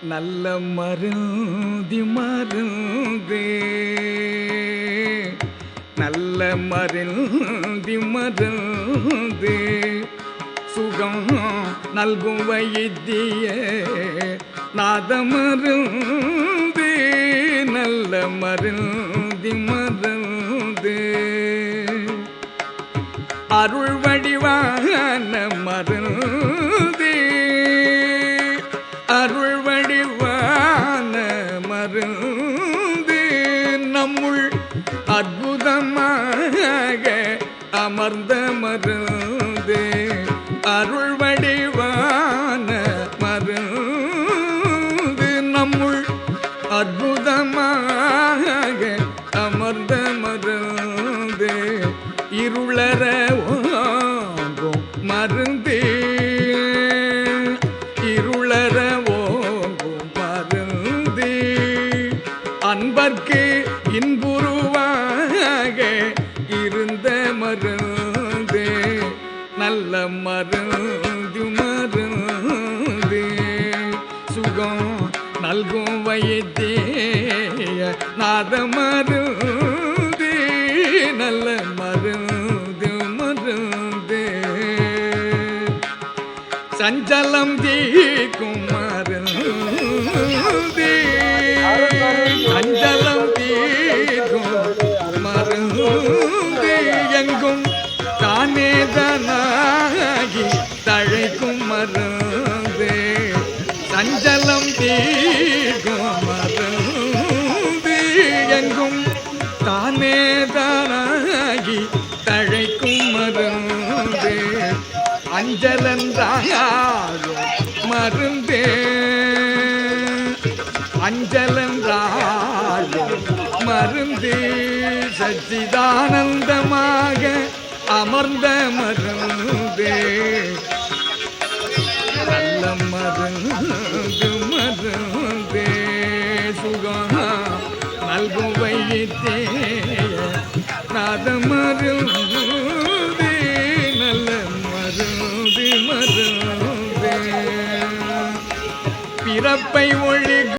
நல்ல மருந்தி மருந்தே, நல்ல மருந்தி மருந்தே, சுகம் நல்கும் வைத்திய நாதமருந்தே, நல்ல மருந்தி மருந்தே, அருள் வடிவான மருந்தே, அருள் வடிவான மருந்தே, நம்முள் அற்புதமாக அமர்ந்த மருந்தே, அருள் வடிவான மருந்து, நம்முள் அற்புதமாக அமர்ந்த மருந்தே, இருளற ஓங்கும் மருந்தே, இருளற ஓங்கும் மருந்தே, அன்பர்க்கு இன்புருவாக இருந்த மருந்தே, நல்ல மருந்து மருந்தே, சுகம் நல்கும் வைத்திய நாத மருந்தே, நல்ல மருந்து மருந்தே, சஞ்சலம் தீர்க்கும் மருந்தே, சஞ்சலம் தீர்க்கும் மருந்தே, எங்கும் தானே தானாகி தழைக்கும் மருந்தே, சஞ்சலம் தீர்க்கும் மருந்தே, எங்கும் தானே தானாகி தழைக்கும் மருந்தே, அஞ்சலன்றாயும் மருந்தே, அஞ்சலன்றாயும் மருந்தே, சச்சிதானந்தமாக அமர்ந்த மருந்தே, நல்ல மருந்து மருந்தே, சுகம் நல்கும் வைத்திய நாத மருந்தே, நல்ல மருந்து மருந்தே, பிறப்பை ஒழி